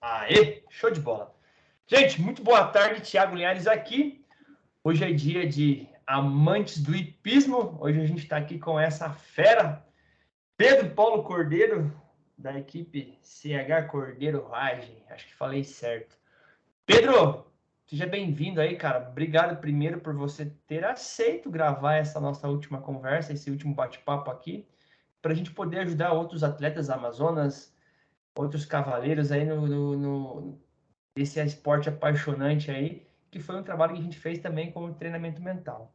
Aê, show de bola. Gente, muito boa tarde, Thiago Linhares aqui. Hoje é dia de amantes do hipismo. Hoje a gente está aqui com essa fera, Pedro Paulo Cordeiro, da equipe CH Cordeiro Ragem. Acho que falei certo. Pedro, seja bem-vindo aí, cara. Obrigado primeiro por você ter aceito gravar essa nossa última conversa, esse último bate-papo aqui, para a gente poder ajudar outros atletas amazonas, outros cavaleiros aí esse esporte apaixonante aí, que foi um trabalho que a gente fez também como treinamento mental.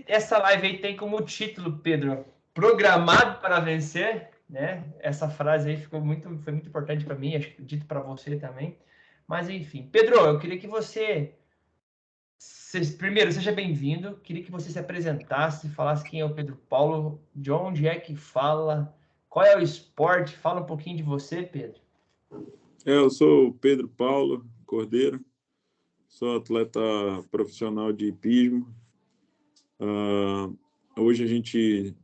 Essa live aí tem como título, Pedro, Programado para Vencer, né? Essa frase aí foi muito importante para mim, acho que dito para você também. Mas enfim, Pedro, eu queria que primeiro, seja bem-vindo. Queria que você se apresentasse, falasse quem é o Pedro Paulo, de onde é que fala, qual é o esporte. Fala um pouquinho de você, Pedro. Eu sou o Pedro Paulo Cordeiro, sou atleta profissional de hipismo. Hoje a gente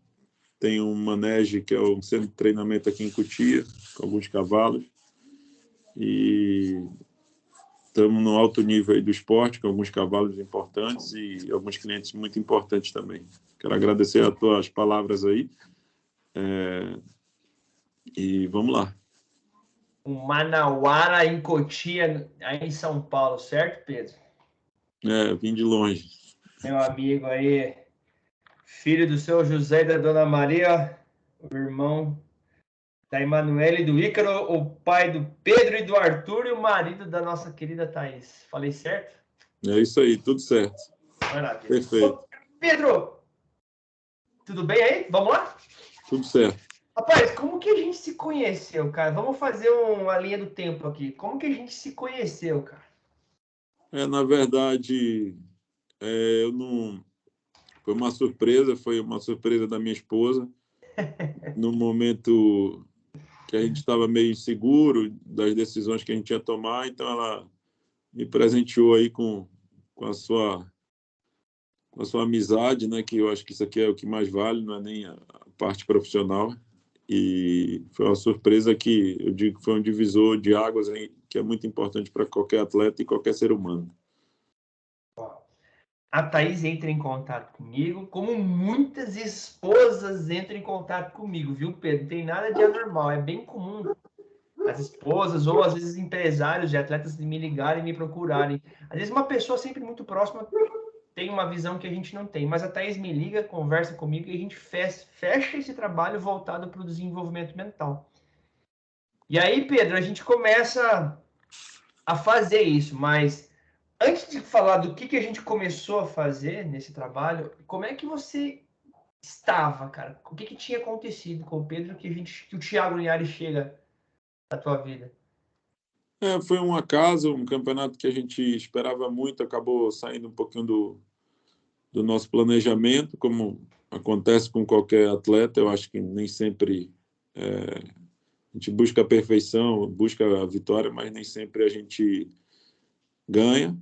tem um manege, que é um centro de treinamento aqui em Cotia, com alguns cavalos. E estamos no alto nível aí do esporte, com alguns cavalos importantes e alguns clientes muito importantes também. Quero agradecer as tuas palavras aí. E vamos lá. Um Manauara em Cotia, aí em São Paulo, certo, Pedro? Vim de longe. Meu amigo aí, filho do seu José e da Dona Maria, o irmão da Emanuele e do Ícaro, o pai do Pedro e do Arthur e o marido da nossa querida Thaís. Falei certo? É isso aí, tudo certo. Maravilha. Perfeito. Ô, Pedro, tudo bem aí? Vamos lá? Tudo certo. Rapaz, como que a gente se conheceu, cara? Vamos fazer uma linha do tempo aqui. Como que a gente se conheceu, cara? Na verdade, eu não... Foi uma surpresa da minha esposa. No momento que a gente estava meio inseguro das decisões que a gente ia tomar, então ela me presenteou aí com a sua amizade, né? Que eu acho que isso aqui é o que mais vale, não é nem a parte profissional. E foi uma surpresa que eu digo que foi um divisor de águas aí, que é muito importante para qualquer atleta e qualquer ser humano. A Thaís entra em contato comigo, como muitas esposas entram em contato comigo, viu, Pedro? Não tem nada de anormal, é bem comum as esposas ou às vezes empresários de atletas me ligarem e me procurarem. Às vezes uma pessoa sempre muito próxima tem uma visão que a gente não tem, mas a Thaís me liga, conversa comigo e a gente fecha esse trabalho voltado para o desenvolvimento mental. E aí, Pedro, a gente começa a fazer isso, mas antes de falar do que a gente começou a fazer nesse trabalho, como é que você estava, cara? O que tinha acontecido com o Pedro que o Thiago Linhares chega na tua vida? Foi um acaso, um campeonato que a gente esperava muito, acabou saindo um pouquinho do nosso planejamento, como acontece com qualquer atleta. Eu acho que nem sempre a gente busca a perfeição, busca a vitória, mas nem sempre a gente ganha.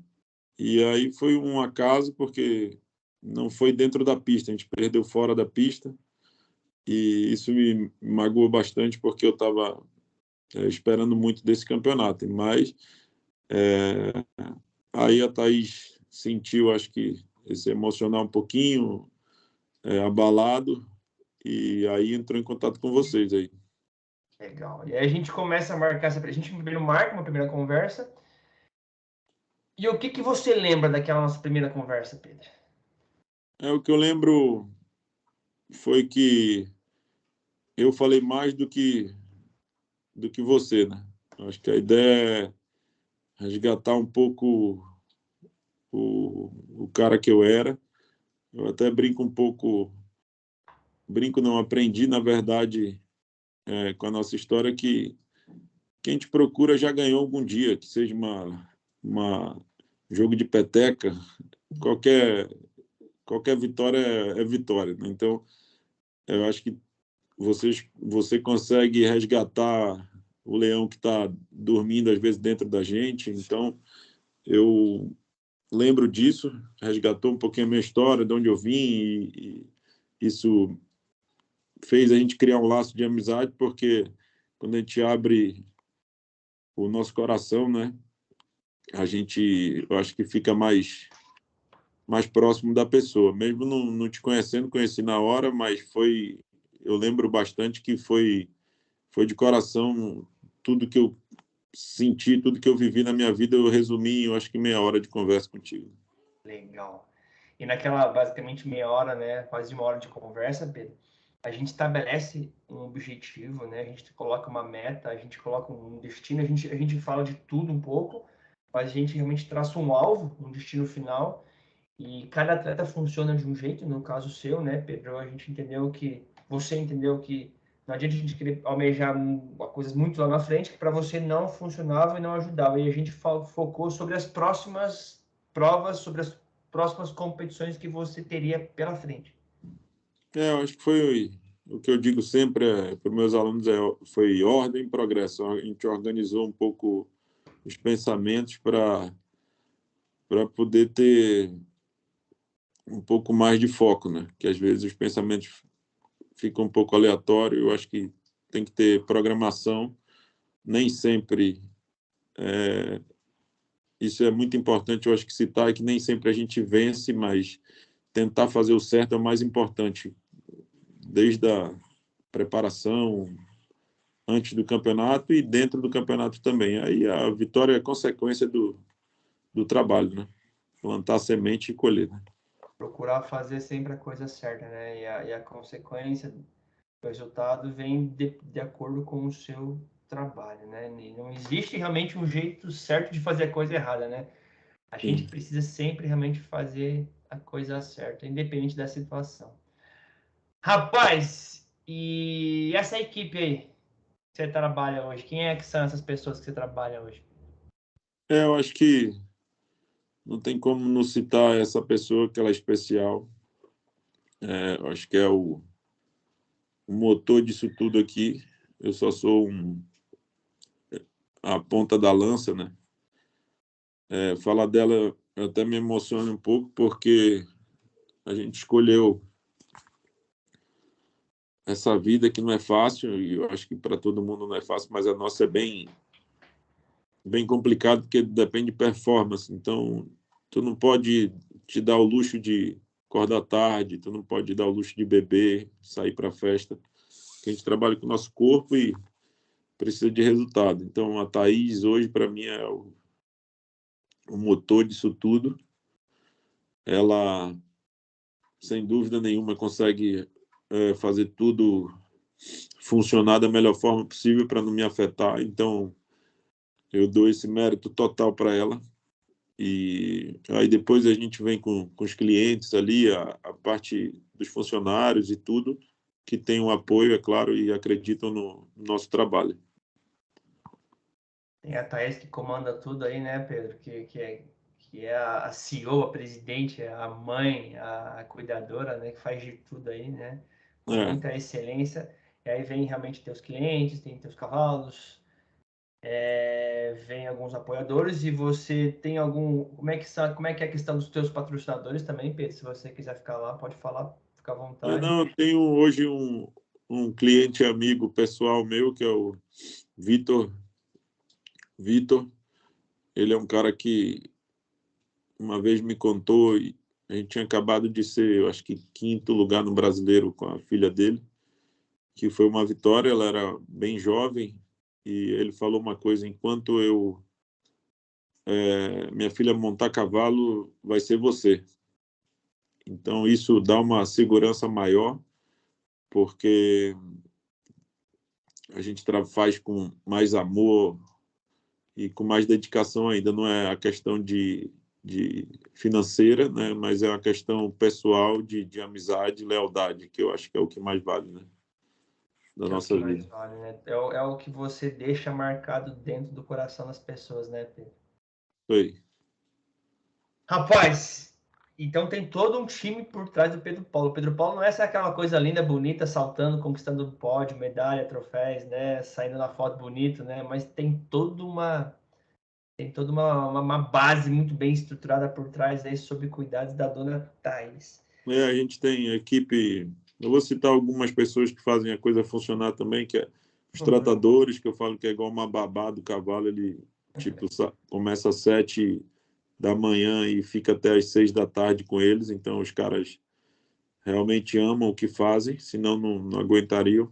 E aí foi um acaso, porque não foi dentro da pista, a gente perdeu fora da pista, e isso me magoou bastante, porque eu estava esperando muito desse campeonato. Mas aí a Thaís sentiu, acho que, esse emocional um pouquinho abalado, e aí entrou em contato com vocês aí. Legal. E aí a gente começa a marcar essa. A gente primeiro marca uma primeira conversa. E o que você lembra daquela nossa primeira conversa, Pedro? O que eu lembro foi que eu falei mais do que você, né? Acho que a ideia é resgatar um pouco o cara que eu era. Eu até brinco um pouco, brinco não, aprendi, na verdade, com a nossa história, que quem a gente procura já ganhou algum dia, que seja uma jogo de peteca, qualquer vitória é vitória, né? Então, eu acho que você consegue resgatar o leão que está dormindo, às vezes, dentro da gente. Então, eu lembro disso, resgatou um pouquinho a minha história, de onde eu vim, e isso fez a gente criar um laço de amizade, porque quando a gente abre o nosso coração, né? Eu acho que fica mais próximo da pessoa, mesmo não te conhecendo, conheci na hora, mas eu lembro bastante que foi de coração. Tudo que eu senti, tudo que eu vivi na minha vida, eu resumi em, eu acho que meia hora de conversa contigo. Legal. E naquela, basicamente, meia hora, né, quase uma hora de conversa, Pedro, a gente estabelece um objetivo, né, a gente coloca uma meta, a gente coloca um destino, a gente fala de tudo um pouco, mas a gente realmente traça um alvo, um destino final, e cada atleta funciona de um jeito, no caso seu, né, Pedro, a gente entendeu que, você entendeu que não adianta a gente querer almejar coisas muito lá na frente, que para você não funcionava e não ajudava, e a gente focou sobre as próximas provas, sobre as próximas competições que você teria pela frente. Eu acho que foi o que eu digo sempre para os meus alunos, foi ordem e progresso. A gente organizou um pouco os pensamentos para poder ter um pouco mais de foco, né? Que às vezes os pensamentos ficam um pouco aleatórios. Eu acho que tem que ter programação. Nem sempre isso é muito importante. Eu acho que citar é que nem sempre a gente vence, mas tentar fazer o certo é o mais importante, desde a preparação, antes do campeonato e dentro do campeonato também. Aí a vitória é consequência do trabalho, né? Plantar semente e colher, né? Procurar fazer sempre a coisa certa, né? E a consequência, o resultado vem de acordo com o seu trabalho, né? E não existe realmente um jeito certo de fazer a coisa errada, né? A gente Sim. precisa sempre realmente fazer a coisa certa, independente da situação. Rapaz, e essa equipe aí que você trabalha hoje? Quem é que são essas pessoas que você trabalha hoje? Eu acho que não tem como não citar essa pessoa que ela é especial. Eu acho que é o motor disso tudo aqui. Eu só sou a ponta da lança, né? Falar dela até me emociona um pouco, porque a gente escolheu essa vida que não é fácil, e eu acho que para todo mundo não é fácil, mas a nossa é bem complicado, porque depende de performance. Então, tu não pode te dar o luxo de acordar tarde, tu não pode dar o luxo de beber, sair para festa. A gente trabalha com o nosso corpo e precisa de resultado. Então, a Thaís hoje, para mim, é o motor disso tudo. Ela, sem dúvida nenhuma, consegue fazer tudo funcionar da melhor forma possível para não me afetar. Então, eu dou esse mérito total para ela. E aí depois a gente vem com os clientes ali, a parte dos funcionários e tudo, que tem um apoio, é claro, e acreditam no nosso trabalho. Tem a Thaís que comanda tudo aí, né, Pedro? Que é a CEO, a presidente, a mãe, a cuidadora, né? Que faz de tudo aí, né? Com É, muita excelência. E aí vem realmente teus clientes, tem teus cavalos, vem alguns apoiadores e você tem algum... como é que é a questão dos teus patrocinadores também, Pedro? Se você quiser ficar lá, pode falar, fica à vontade. não, eu tenho hoje um cliente amigo pessoal meu, que é o Vitor. Vitor, ele é um cara que uma vez me contou, e a gente tinha acabado de ser, eu acho que quinto lugar no Brasileiro com a filha dele, que foi uma vitória. Ela era bem jovem e ele falou uma coisa: enquanto minha filha montar cavalo, vai ser você. Então isso dá uma segurança maior, porque a gente faz com mais amor e com mais dedicação ainda. Não é a questão de financeira, né? Mas é uma questão pessoal de amizade, lealdade, que eu acho que é o que mais vale, né? Da Que é o que nossa mais vida. vale, né? É o que você deixa marcado dentro do coração das pessoas, né, Pedro? Foi. Rapaz, então tem todo um time por trás do Pedro Paulo. O Pedro Paulo não é só aquela coisa linda, bonita, saltando, conquistando pódio, medalha, troféus, né? Saindo na foto bonito, né? Mas tem toda uma base muito bem estruturada por trás aí, sob cuidados da dona Thaís. A gente tem equipe. Eu vou citar algumas pessoas que fazem a coisa funcionar também, que é Os tratadores, que eu falo que é igual uma babá do cavalo, ele tipo começa às 7 da manhã e fica até às 6 da tarde com eles, então os caras realmente amam o que fazem, senão não aguentariam.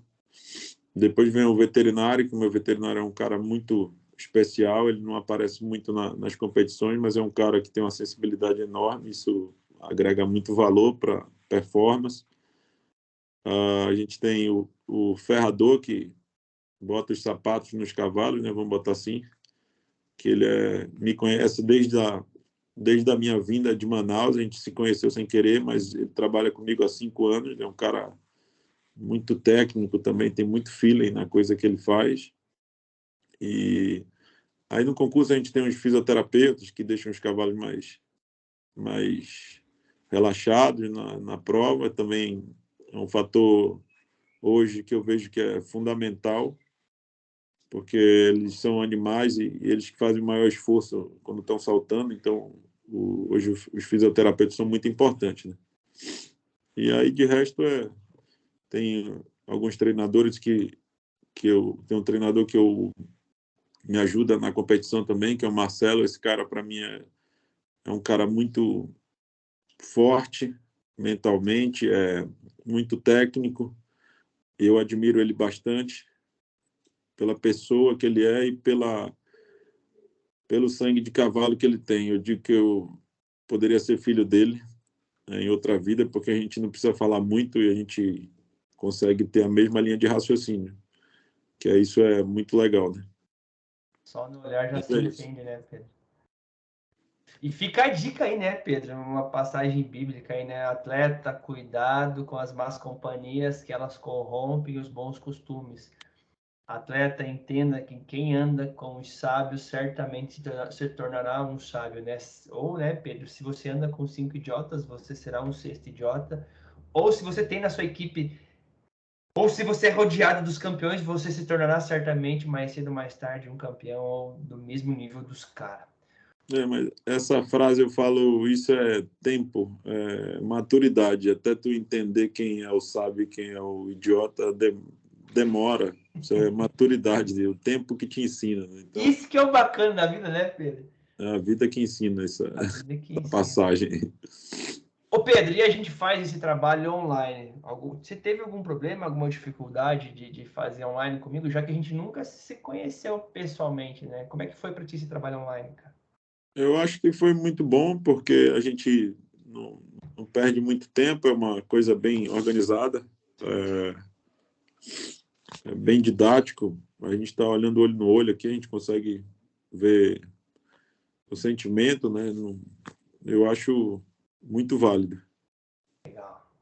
Depois vem o veterinário, que o meu veterinário é um cara muito especial, ele não aparece muito nas competições, mas é um cara que tem uma sensibilidade enorme, isso agrega muito valor para performance. A gente tem o ferrador, que bota os sapatos nos cavalos, né? Vamos botar assim, que ele me conhece desde a minha vinda de Manaus. A gente se conheceu sem querer, mas ele trabalha comigo há 5 anos. Ele é um cara muito técnico também, tem muito feeling na coisa que ele faz. E aí no concurso a gente tem uns fisioterapeutas que deixam os cavalos mais relaxados na prova. Também é um fator hoje que eu vejo que é fundamental, porque eles são animais e eles que fazem o maior esforço quando estão saltando. Então hoje os fisioterapeutas são muito importantes, né? E aí de resto tem alguns treinadores que eu tenho um treinador que me ajuda na competição também, que é o Marcelo. Esse cara para mim é um cara muito forte mentalmente, é muito técnico. Eu admiro ele bastante pela pessoa que ele é e pelo sangue de cavalo que ele tem. Eu digo que eu poderia ser filho dele, né, em outra vida, porque a gente não precisa falar muito e a gente consegue ter a mesma linha de raciocínio, que isso é muito legal, né? Só no olhar já Mas se entende, né, Pedro? E fica a dica aí, né, Pedro? Uma passagem bíblica aí, né? Atleta, cuidado com as más companhias, que elas corrompem os bons costumes. Atleta, entenda que quem anda com os sábios certamente se tornará um sábio, né? Ou, né, Pedro, se você anda com 5 idiotas, você será um sexto idiota. Ou se você tem na sua equipe, ou se você é rodeado dos campeões, você se tornará certamente mais cedo ou mais tarde um campeão ou do mesmo nível dos caras. mas essa frase eu falo, isso é tempo, maturidade. Até tu entender quem é o sábio e quem é o idiota, demora. Isso é maturidade, o tempo que te ensina, né? Então, Isso que é o bacana da vida, né, Pedro? é a vida que ensina essa A vida que ensina. passagem. Ô Pedro, e a gente faz esse trabalho online? Você teve algum problema, alguma dificuldade de fazer online comigo, já que a gente nunca se conheceu pessoalmente, né? Como é que foi para ti esse trabalho online, cara? Eu acho que foi muito bom, porque a gente não perde muito tempo, é uma coisa bem organizada, é bem didático. A gente está olhando olho no olho aqui, a gente consegue ver o sentimento, né? Eu acho muito válido. Legal.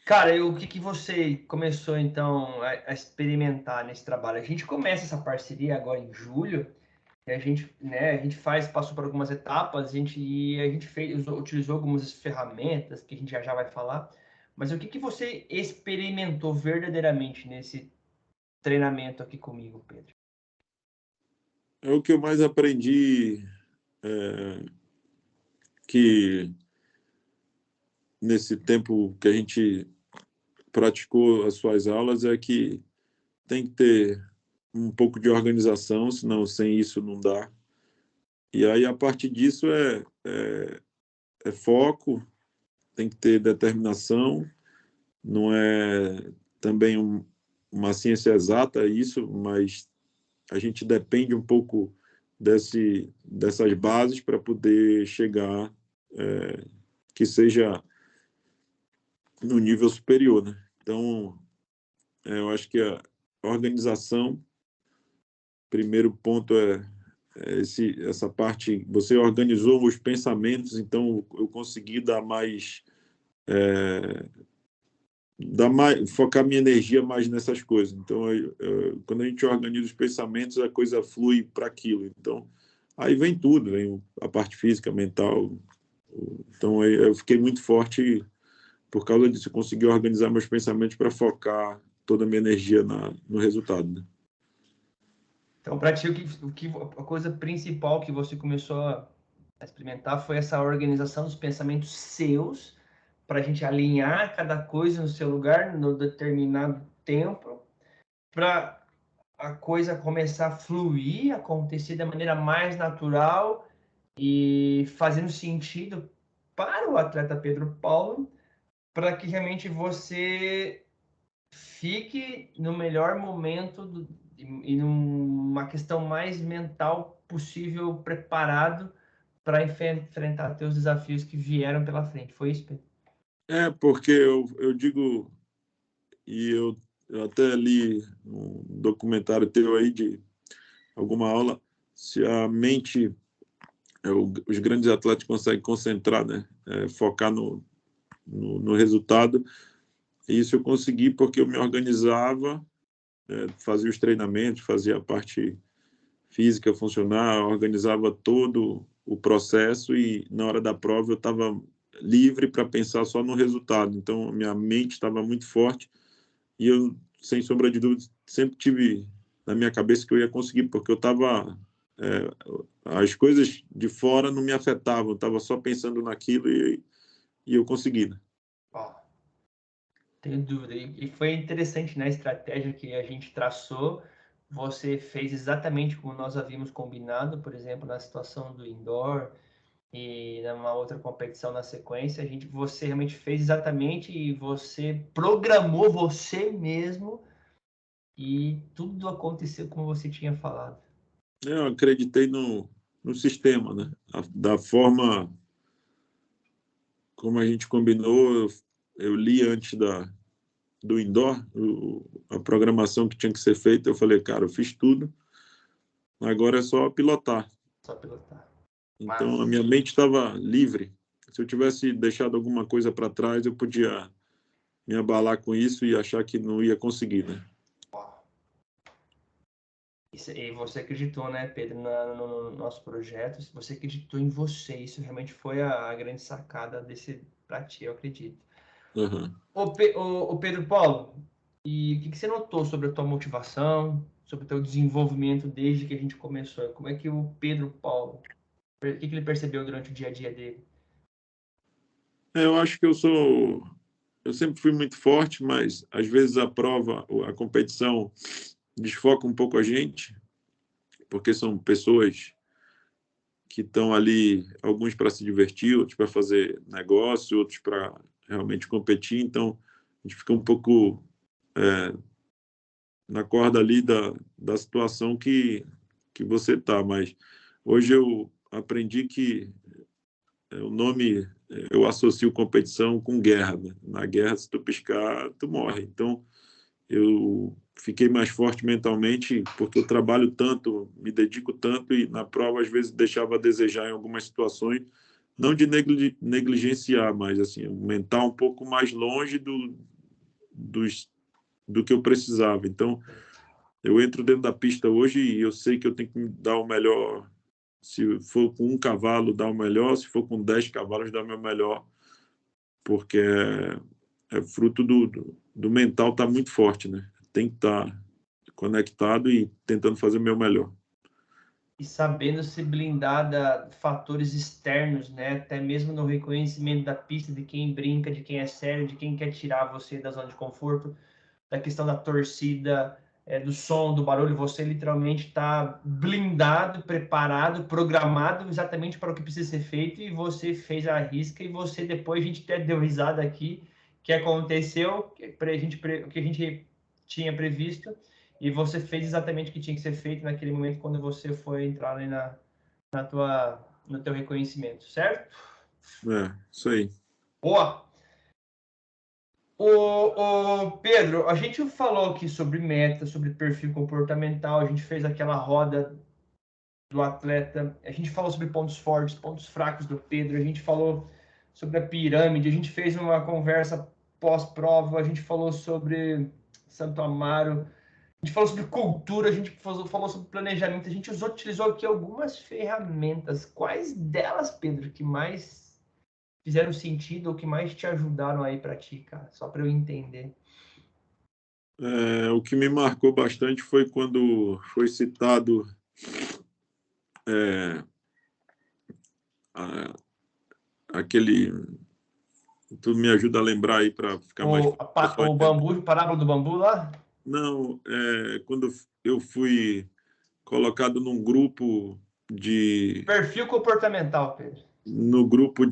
Cara, e o que você começou então a experimentar nesse trabalho? A gente começa essa parceria agora em julho, e a gente passou por algumas etapas, a gente utilizou algumas ferramentas que a gente já vai falar. Mas o que você experimentou verdadeiramente nesse treinamento aqui comigo, Pedro? É o que eu mais aprendi, que nesse tempo que a gente praticou as suas aulas, é que tem que ter um pouco de organização, senão sem isso não dá. E aí, a partir disso, é foco, tem que ter determinação, não é também uma ciência exata isso, mas a gente depende um pouco dessas bases para poder chegar, que seja no nível superior, né? Então, eu acho que a organização, primeiro ponto essa parte. Você organizou os pensamentos, então eu consegui focar minha energia mais nessas coisas. Então, quando a gente organiza os pensamentos, a coisa flui para aquilo. Então, aí vem tudo, vem a parte física, mental. Então, eu fiquei muito forte por causa disso. Eu consegui organizar meus pensamentos para focar toda a minha energia no resultado, né? Então, para ti, a coisa principal que você começou a experimentar foi essa organização dos pensamentos seus, para a gente alinhar cada coisa no seu lugar, no determinado tempo, para a coisa começar a fluir, acontecer da maneira mais natural e fazendo sentido para o atleta Pedro Paulo, para que realmente você fique no melhor momento e numa questão mais mental possível, preparado para enfrentar teus desafios que vieram pela frente. Foi isso, Pedro? Porque eu digo, e eu até li um documentário teu aí de alguma aula, se a mente, os grandes atletas conseguem concentrar, né? Focar no resultado. E isso eu consegui porque eu me organizava, fazia os treinamentos, fazia a parte física funcionar, organizava todo o processo e na hora da prova eu estava livre para pensar só no resultado. Então, minha mente estava muito forte e eu, sem sombra de dúvida, sempre tive na minha cabeça que eu ia conseguir, porque eu estava... as coisas de fora não me afetavam, eu estava só pensando naquilo e eu consegui, né? Ó, tenho dúvida. E foi interessante, né, a estratégia que a gente traçou. Você fez exatamente como nós havíamos combinado, por exemplo, na situação do indoor e numa outra competição na sequência, você realmente fez exatamente e você programou você mesmo e tudo aconteceu como você tinha falado. Eu acreditei no sistema, né? Da forma como a gente combinou, eu li antes do indoor, a programação que tinha que ser feita, eu falei, cara, eu fiz tudo, agora é só pilotar. Só pilotar. Então, a Mas, minha mente estava livre. Se eu tivesse deixado alguma coisa para trás, eu podia me abalar com isso e achar que não ia conseguir, né? e você acreditou, né, Pedro, no nosso projeto, você acreditou em você, isso realmente foi a grande sacada desse para ti, eu acredito. Uhum. Ô, Pedro Paulo, e o que você notou sobre a tua motivação, sobre o teu desenvolvimento desde que a gente começou? Como é que o Pedro Paulo, o que ele percebeu durante o dia a dia dele? Eu acho que eu sempre fui muito forte, mas às vezes a prova, a competição desfoca um pouco a gente, porque são pessoas que estão ali, alguns para se divertir, outros para fazer negócio, outros para realmente competir. Então, a gente fica um pouco na corda ali da situação que você está. Mas hoje eu aprendi que o nome, eu associo competição com guerra. Né? Na guerra, se tu piscar, tu morre. Então, eu fiquei mais forte mentalmente porque eu trabalho tanto, me dedico tanto e na prova às vezes deixava a desejar em algumas situações, não de negligenciar, mas assim, o mental um pouco mais longe do que eu precisava. Então, eu entro dentro da pista hoje e eu sei que eu tenho que me dar o melhor. Se for com um cavalo, dar o melhor. Se for com 10 cavalos, dar o meu melhor. Porque é fruto do mental estar muito forte, né? Tem que estar conectado e tentando fazer o meu melhor. E sabendo se blindar de fatores externos, né? Até mesmo no reconhecimento da pista, de quem brinca, de quem é sério, de quem quer tirar você da zona de conforto, da questão da torcida, do som, do barulho, você literalmente está blindado, preparado, programado exatamente para o que precisa ser feito e você fez a risca e você depois a gente até deu risada aqui que aconteceu, o que a gente tinha previsto e você fez exatamente o que tinha que ser feito naquele momento quando você foi entrar ali no teu reconhecimento, certo? Isso aí. Boa! Pedro, a gente falou aqui sobre meta, sobre perfil comportamental, a gente fez aquela roda do atleta, a gente falou sobre pontos fortes, pontos fracos do Pedro, a gente falou sobre a pirâmide, a gente fez uma conversa pós-prova, a gente falou sobre Santo Amaro, a gente falou sobre cultura, a gente falou sobre planejamento, a gente utilizou aqui algumas ferramentas. Quais delas, Pedro, que mais fizeram sentido ou que mais te ajudaram aí para ti, cara? Só para eu entender. O que me marcou bastante foi quando foi citado a, aquele. Tu me ajuda a lembrar aí para ficar mais. O bambu, parábola do bambu lá? Não, quando eu fui colocado num grupo Perfil comportamental, Pedro. no grupo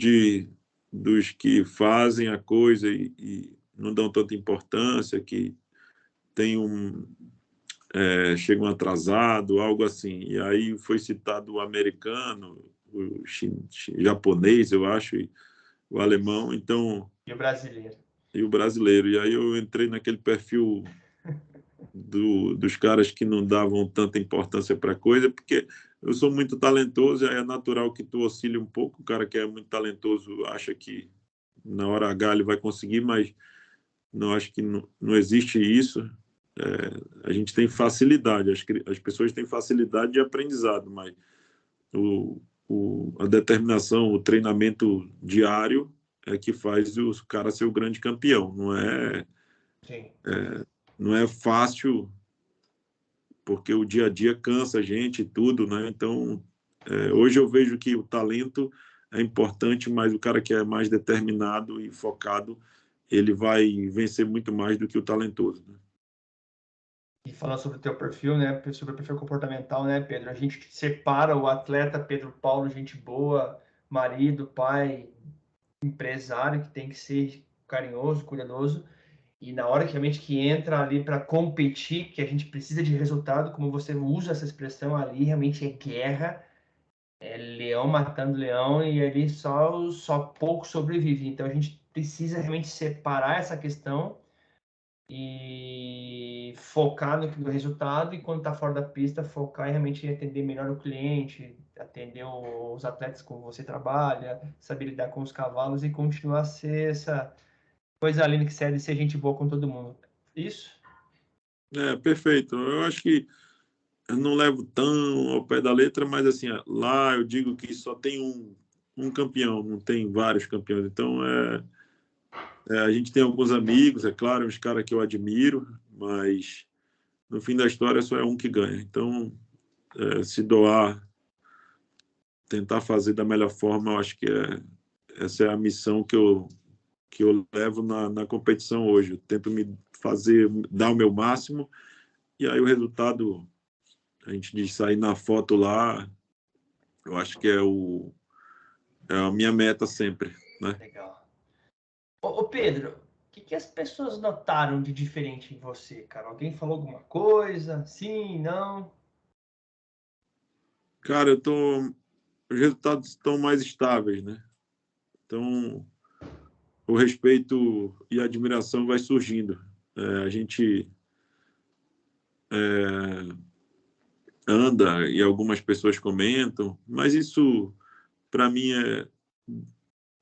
dos que fazem a coisa e não dão tanta importância, que tem chegam atrasado, algo assim. E aí foi citado o americano, o japonês, eu acho, e o alemão, então, E o brasileiro. e o brasileiro. E aí eu entrei naquele perfil dos caras que não davam tanta importância para a coisa, porque eu sou muito talentoso, aí é natural que tu oscile um pouco. O cara que é muito talentoso acha que na hora H ele vai conseguir, mas não acho que não existe isso. A gente tem facilidade, as pessoas têm facilidade de aprendizado, mas a determinação, o treinamento diário é que faz o cara ser o grande campeão. Sim. Não é fácil, porque o dia a dia cansa a gente e tudo, né? Então, hoje eu vejo que o talento é importante, mas o cara que é mais determinado e focado, ele vai vencer muito mais do que o talentoso, né? E falando sobre o teu perfil, né? Sobre o perfil comportamental, né, Pedro? A gente separa o atleta Pedro Paulo, gente boa, marido, pai, empresário, que tem que ser carinhoso, cuidadoso. E na hora que realmente que entra ali para competir, que a gente precisa de resultado, como você usa essa expressão ali, realmente é guerra, é leão matando leão e ali só pouco sobrevive. Então a gente precisa realmente separar essa questão e focar no resultado, e quando está fora da pista, focar em realmente atender melhor o cliente, atender os atletas como você trabalha, saber lidar com os cavalos e continuar a ser essa coisa linda que serve de ser gente boa com todo mundo. Isso? Perfeito. Eu acho que eu não levo tão ao pé da letra, mas assim, lá eu digo que só tem um campeão, não tem vários campeões. Então, a gente tem alguns amigos, é claro, uns caras que eu admiro, mas no fim da história só é um que ganha. Então, se doar, tentar fazer da melhor forma, eu acho que essa é a missão que eu levo na competição hoje. Eu tento me fazer, dar o meu máximo, e aí o resultado, a gente diz sair na foto lá, eu acho que é a minha meta sempre, né? Legal. Ô Pedro, o que as pessoas notaram de diferente em você, cara? Alguém falou alguma coisa? Sim, não? Cara, os resultados estão mais estáveis, né? Então, o respeito e a admiração vai surgindo. A gente anda e algumas pessoas comentam, mas isso, para mim,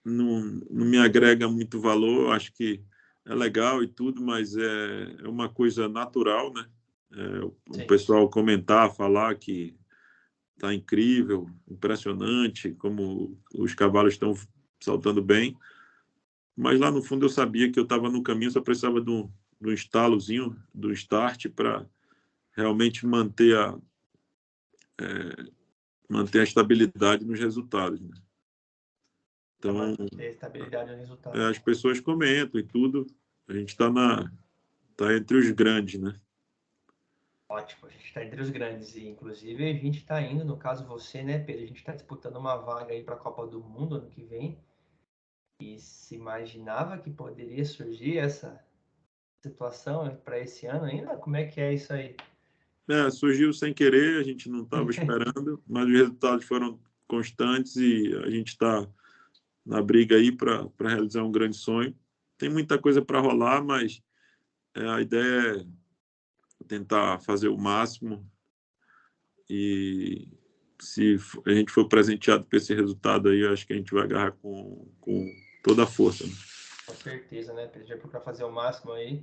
não me agrega muito valor. Eu acho que é legal e tudo, mas é uma coisa natural, né? O Sim. pessoal comentar, falar que tá incrível, impressionante, como os cavalos estão saltando bem. Mas lá no fundo eu sabia que eu estava no caminho, só precisava de um estalozinho, do start, para realmente manter a estabilidade nos resultados, né? Para Então, manter estabilidade no resultado. as pessoas comentam e tudo, a gente tá entre os grandes, né? Ótimo, a gente está entre os grandes e, inclusive, a gente está indo, no caso você, né, Pedro? A gente está disputando uma vaga aí para a Copa do Mundo ano que vem e se imaginava que poderia surgir essa situação para esse ano ainda? Como é que é isso aí? Surgiu sem querer, a gente não estava esperando, mas os resultados foram constantes e a gente está na briga aí para realizar um grande sonho. Tem muita coisa para rolar, mas a ideia é tentar fazer o máximo e se a gente for presenteado por esse resultado aí, eu acho que a gente vai agarrar com toda a força, né? Com certeza, né, Pedro? Já para fazer o máximo aí.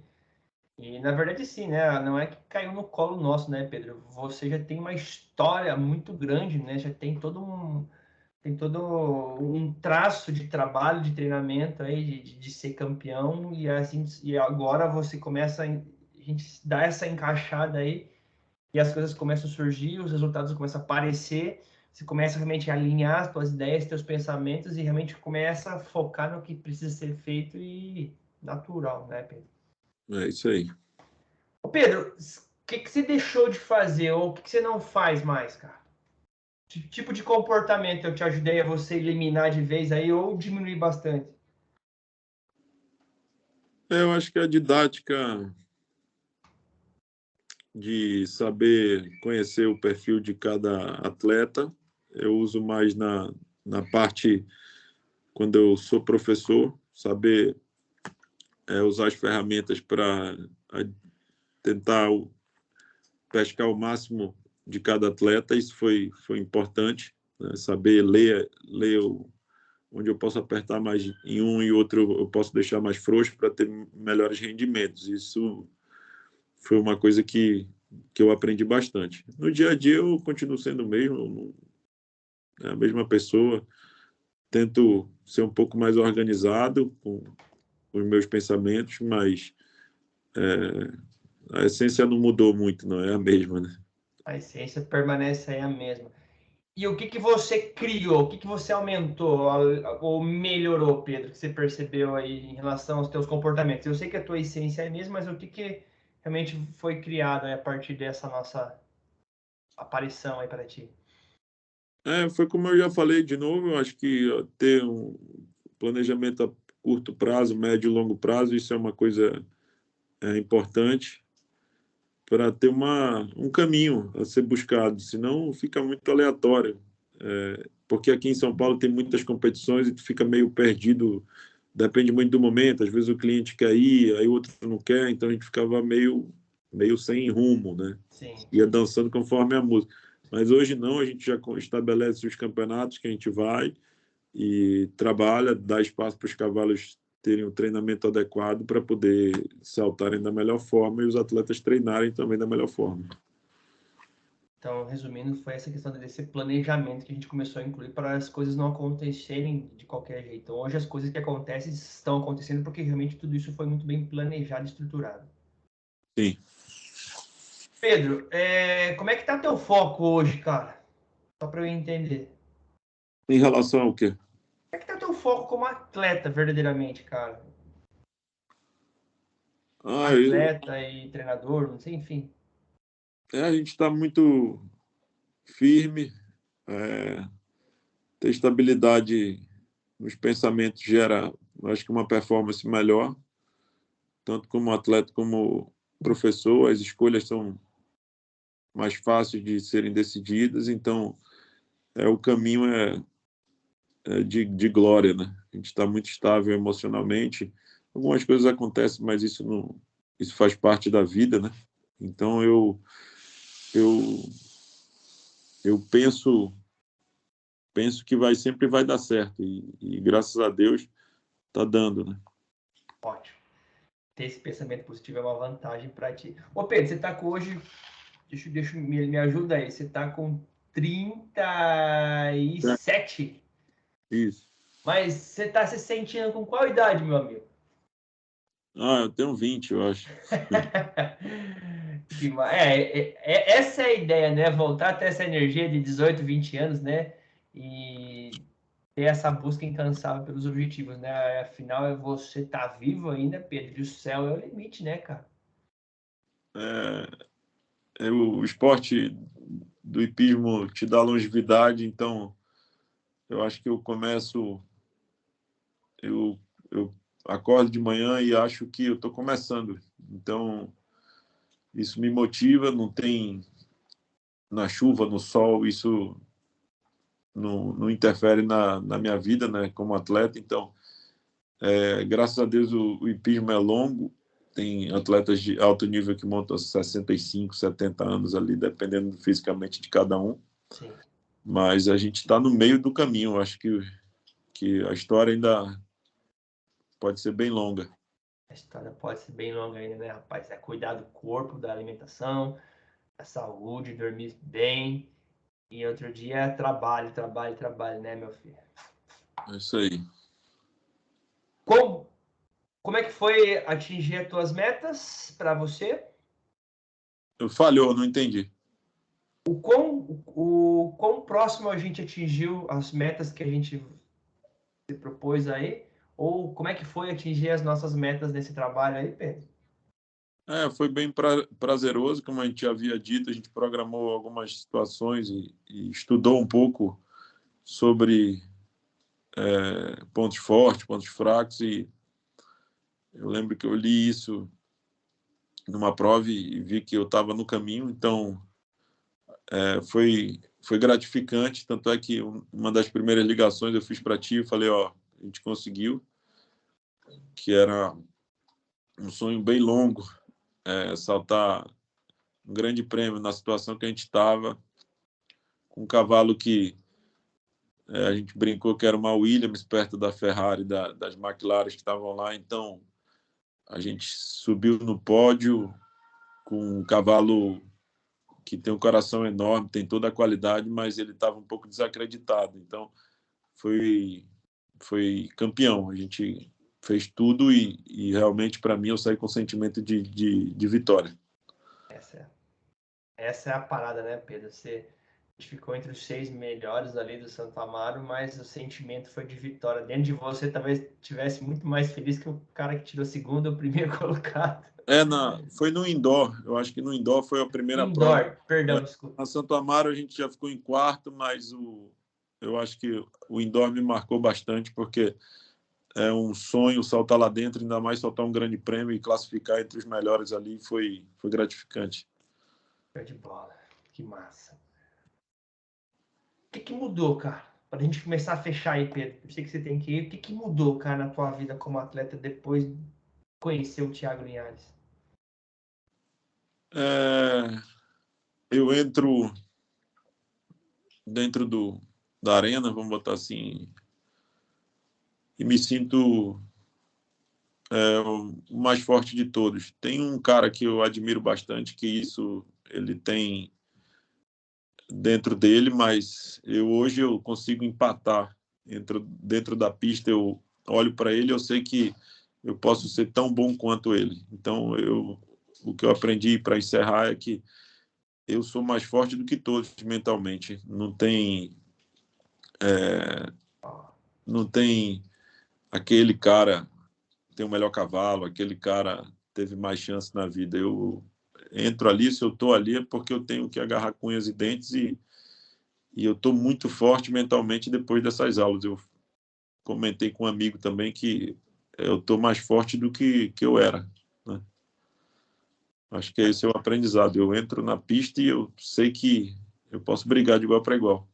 E na verdade, sim, né? Não é que caiu no colo nosso, né, Pedro? Você já tem uma história muito grande, né? Já tem todo um traço de trabalho, de treinamento aí, de ser campeão, e assim, e agora você começa a gente dá essa encaixada aí, e as coisas começam a surgir, os resultados começam a aparecer, você começa realmente a alinhar as tuas ideias, teus pensamentos, e realmente começa a focar no que precisa ser feito e natural, né, Pedro? É isso aí. Ô Pedro, o que você deixou de fazer ou o que você não faz mais, cara? Que tipo de comportamento eu te ajudei a você eliminar de vez aí ou diminuir bastante? Eu acho que a didática de saber conhecer o perfil de cada atleta, eu uso mais na parte quando eu sou professor, saber usar as ferramentas para tentar pescar o máximo de cada atleta. Isso foi importante, né? Saber ler onde eu posso apertar mais em um e outro eu posso deixar mais frouxo para ter melhores rendimentos. Isso foi uma coisa que eu aprendi bastante. No dia a dia eu continuo sendo o mesmo, a mesma pessoa. Tento ser um pouco mais organizado com os meus pensamentos, mas a essência não mudou muito, não é a mesma, né? A essência permanece aí a mesma. E o que você criou? O que você aumentou ou melhorou, Pedro, que você percebeu aí em relação aos teus comportamentos? Eu sei que a tua essência é a mesma, mas o que realmente foi criado aí a partir dessa nossa aparição aí para ti? Foi como eu já falei de novo, eu acho que ter um planejamento a curto prazo, médio e longo prazo, isso é uma coisa importante para ter um caminho a ser buscado, senão fica muito aleatório. Porque aqui em São Paulo tem muitas competições e tu fica meio perdido, depende muito do momento, às vezes o cliente quer ir, aí o outro não quer, então a gente ficava meio sem rumo, né? Sim. Ia dançando conforme a música. Mas hoje não, a gente já estabelece os campeonatos que a gente vai e trabalha, dá espaço para os cavalos terem um treinamento adequado para poder saltarem da melhor forma e os atletas treinarem também da melhor forma. Então, resumindo, foi essa questão desse planejamento que a gente começou a incluir para as coisas não acontecerem de qualquer jeito. Então, hoje as coisas que acontecem estão acontecendo porque realmente tudo isso foi muito bem planejado e estruturado. Sim. Pedro, como é que tá teu foco hoje, cara? Só para eu entender. Em relação ao quê? Como é que tá teu foco como atleta, verdadeiramente, cara? Ah, Atleta e treinador, não sei, enfim. a gente está muito firme, é, ter estabilidade nos pensamentos gera, acho que uma performance melhor, tanto como atleta como professor, as escolhas são mais fáceis de serem decididas, então o caminho de glória, né? A gente está muito estável emocionalmente, algumas coisas acontecem, mas isso faz parte da vida, né? Então eu eu penso que sempre vai dar certo e graças a Deus tá dando, né? Ótimo. Ter esse pensamento positivo é uma vantagem para ti. Ô, Pedro, você tá com hoje. Me ajuda aí. Você tá com 37. Isso. Mas você tá se sentindo com qual idade, meu amigo? Eu tenho 20, eu acho. Essa é a ideia, né? Voltar a ter essa energia de 18, 20 anos, né? E ter essa busca incansável pelos objetivos, né? Afinal, você tá vivo ainda, Pedro, e o céu é o limite, né, cara? O esporte do hipismo te dá longevidade, então eu acho que eu acordo de manhã e acho que eu estou começando. Então isso me motiva, não tem na chuva, no sol, isso não interfere na minha vida, né, como atleta. Então, graças a Deus o hipismo é longo, tem atletas de alto nível que montam 65, 70 anos ali, dependendo fisicamente de cada um. Sim. Mas a gente está no meio do caminho. Eu acho que a história ainda pode ser bem longa. A história pode ser bem longa ainda, né, rapaz? É cuidar do corpo, da alimentação, da saúde, dormir bem. E outro dia é trabalho, trabalho, trabalho, né, meu filho? É isso aí. Como, como é que foi atingir as tuas metas para você? Falhou, não entendi. O quão próximo a gente atingiu as metas que a gente se propôs aí? Ou como é que foi atingir as nossas metas nesse trabalho aí, Pedro? Foi bem prazeroso, como a gente já havia dito, a gente programou algumas situações e estudou um pouco sobre pontos fortes, pontos fracos, e eu lembro que eu li isso numa prova e vi que eu estava no caminho, então foi gratificante, tanto é que uma das primeiras ligações eu fiz para ti, eu falei, ó, a gente conseguiu, que era um sonho bem longo, saltar um grande prêmio na situação que a gente estava, com um cavalo que a gente brincou que era uma Williams perto da Ferrari, das McLaren que estavam lá, então a gente subiu no pódio com um cavalo que tem um coração enorme, tem toda a qualidade, mas ele estava um pouco desacreditado, então foi campeão, a gente fez tudo e realmente para mim eu saí com sentimento de vitória. Essa é a parada, né, Pedro? Você ficou entre os 6 melhores ali do Santo Amaro, mas o sentimento foi de vitória. Dentro de você, talvez estivesse muito mais feliz que o cara que tirou segundo ou primeiro colocado. Foi no indoor. Eu acho que no indoor foi a primeira prova. Indoor, perdão, desculpa. Na Santo Amaro a gente já ficou em quarto, mas eu acho que o indoor me marcou bastante, porque é um sonho saltar lá dentro, ainda mais saltar um grande prêmio e classificar entre os melhores ali, foi gratificante. Show de bola, que massa. O que mudou, cara? Para a gente começar a fechar aí, Pedro. Eu sei que você tem que ir. O que mudou, cara, na tua vida como atleta depois de conhecer o Thiago Linhares? Eu entro dentro da arena, vamos botar assim, e me sinto o mais forte de todos. Tem um cara que eu admiro bastante, que isso ele tem dentro dele, mas hoje eu consigo empatar dentro da pista. Eu olho para ele, eu sei que eu posso ser tão bom quanto ele. Então o que eu aprendi para encerrar é que eu sou mais forte do que todos mentalmente. Não tem aquele cara tem o melhor cavalo, aquele cara teve mais chance na vida. Eu entro ali, se eu estou ali é porque eu tenho que agarrar com unhas e dentes e eu estou muito forte mentalmente depois dessas aulas. Eu comentei com um amigo também que eu estou mais forte do que eu era, né? Acho que esse é o aprendizado. Eu entro na pista e eu sei que eu posso brigar de igual para igual.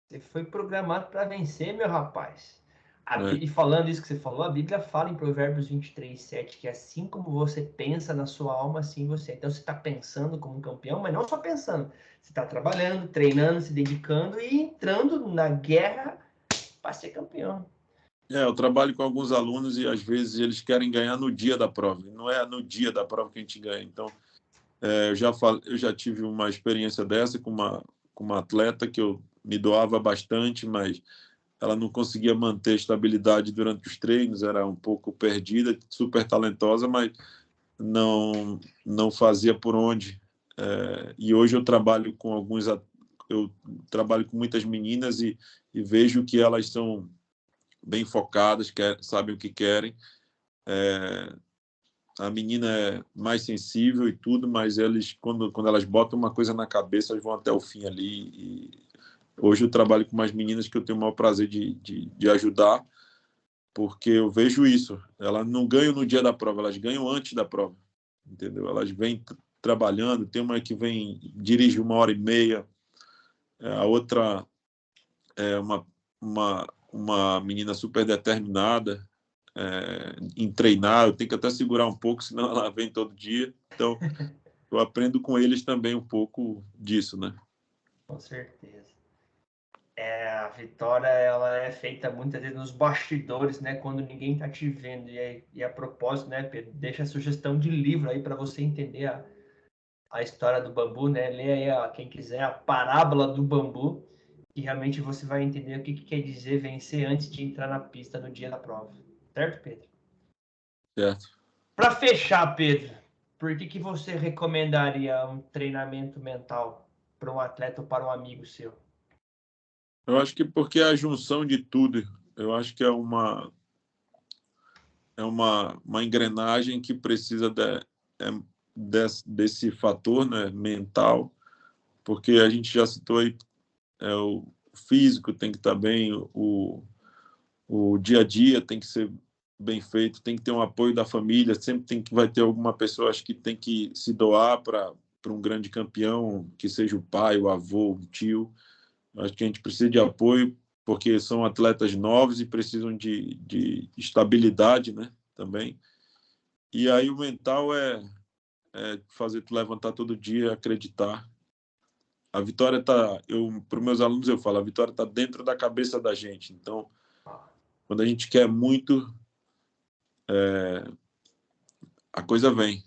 Você foi programado para vencer, meu rapaz. É. E falando isso que você falou, a Bíblia fala em Provérbios 23:7 que assim como você pensa na sua alma, assim você é. Então você está pensando como um campeão, mas não só pensando. Você está trabalhando, treinando, se dedicando e entrando na guerra para ser campeão. Eu trabalho com alguns alunos e às vezes eles querem ganhar no dia da prova. Não é no dia da prova que a gente ganha. Então, eu já tive uma experiência dessa com uma atleta que eu me doava bastante, mas ela não conseguia manter estabilidade durante os treinos, era um pouco perdida, super talentosa, mas não fazia por onde. E hoje eu trabalho com eu trabalho com muitas meninas e vejo que elas são bem focadas, sabem o que querem. A menina é mais sensível e tudo, mas eles, quando elas botam uma coisa na cabeça, elas vão até o fim ali. E hoje eu trabalho com umas meninas que eu tenho o maior prazer de ajudar, porque eu vejo isso. Elas não ganham no dia da prova, elas ganham antes da prova, entendeu? Elas vêm trabalhando, tem uma que vem, dirige 1h30, a outra é uma menina super determinada, em treinar. Eu tenho que até segurar um pouco, senão ela vem todo dia. Então, eu aprendo com eles também um pouco disso, né? Com certeza. A vitória ela é feita muitas vezes nos bastidores, né? Quando ninguém tá te vendo. E a propósito, né, Pedro? Deixa a sugestão de livro aí para você entender a história do bambu, né? Leia aí, quem quiser, a parábola do bambu, e realmente você vai entender o que quer dizer vencer antes de entrar na pista no dia da prova. Certo, Pedro? Certo. Para fechar, Pedro, por que você recomendaria um treinamento mental para um atleta ou para um amigo seu? Eu acho que porque é a junção de tudo. Eu acho que é uma engrenagem que precisa desse fator, né, mental, porque a gente já citou aí, o físico tem que estar bem, o dia a dia tem que ser bem feito, tem que ter um apoio da família, sempre vai ter alguma pessoa, acho que tem que se doar para um grande campeão, que seja o pai, o avô, o tio. Acho que a gente precisa de apoio, porque são atletas novos e precisam de estabilidade, né, também. E aí o mental é fazer tu levantar todo dia, acreditar. A vitória está, para os meus alunos eu falo, a vitória está dentro da cabeça da gente. Então, quando a gente quer muito, a coisa vem.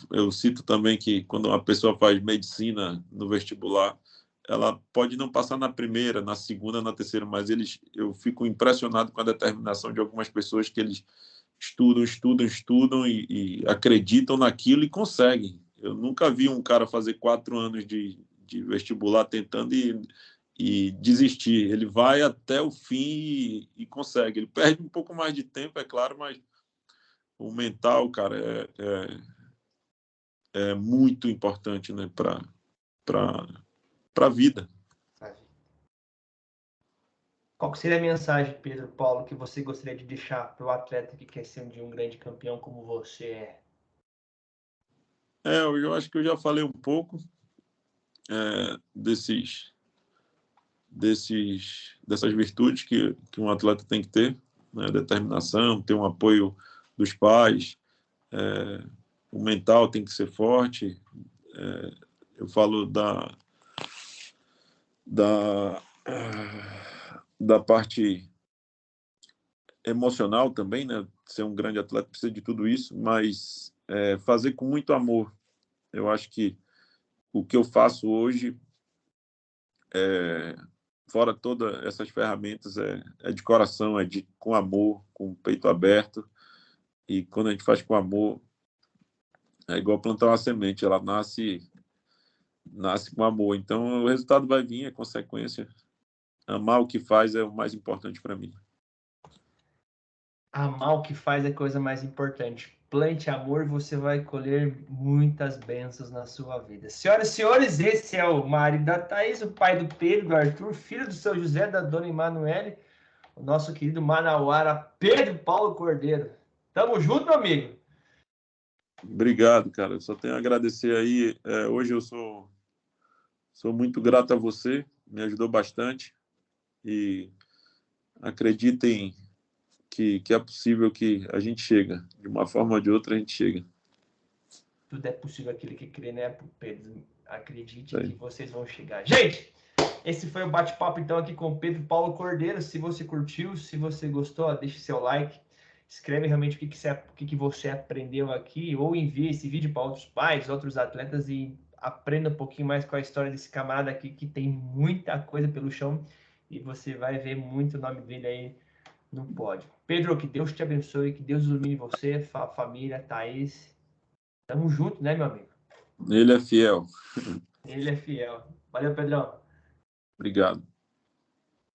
Eu cito também que quando uma pessoa faz medicina no vestibular, ela pode não passar na primeira, na segunda, na terceira, mas eu fico impressionado com a determinação de algumas pessoas que eles estudam e acreditam naquilo e conseguem. Eu nunca vi um cara fazer 4 anos de vestibular tentando e desistir. Ele vai até o fim e consegue. Ele perde um pouco mais de tempo, é claro, mas o mental, cara, é muito importante, né, para a vida. Qual seria a mensagem, Pedro Paulo, que você gostaria de deixar para o atleta que quer ser um dia um grande campeão como você é? Eu acho que eu já falei um pouco dessas virtudes que um atleta tem que ter, né? Determinação, ter um apoio dos pais, o mental tem que ser forte. Eu falo da parte emocional também, né? Ser um grande atleta precisa de tudo isso, mas fazer com muito amor. Eu acho que o que eu faço hoje, fora todas essas ferramentas, é de coração, com amor, com o peito aberto. E quando a gente faz com amor, é igual plantar uma semente, ela nasce com amor. Então, o resultado vai vir, é consequência. Amar o que faz é o mais importante para mim. Amar o que faz é a coisa mais importante. Plante amor, você vai colher muitas bênçãos na sua vida. Senhoras e senhores, esse é o marido da Thaís, o pai do Pedro, do Arthur, filho do seu José, da dona Emanuele, o nosso querido manauara Pedro Paulo Cordeiro. Tamo junto, meu amigo. Obrigado, cara. Eu só tenho a agradecer aí. Hoje eu sou muito grato a você, me ajudou bastante. E acreditem que é possível que a gente chega. De uma forma ou de outra, a gente chega. Tudo é possível aquele que crê, né, Pedro? Acredite que vocês vão chegar. Gente, esse foi o bate-papo, então, aqui com o Pedro Paulo Cordeiro. Se você curtiu, se você gostou, deixe seu like. Escreve realmente o que você aprendeu aqui, ou envie esse vídeo para outros pais, outros atletas e aprenda um pouquinho mais com a história desse camarada aqui, que tem muita coisa pelo chão e você vai ver muito o nome dele aí no pódio. Pedro, que Deus te abençoe, que Deus ilumine você, família, Thaís. Tamo junto, né, meu amigo? Ele é fiel. Ele é fiel. Valeu, Pedrão. Obrigado.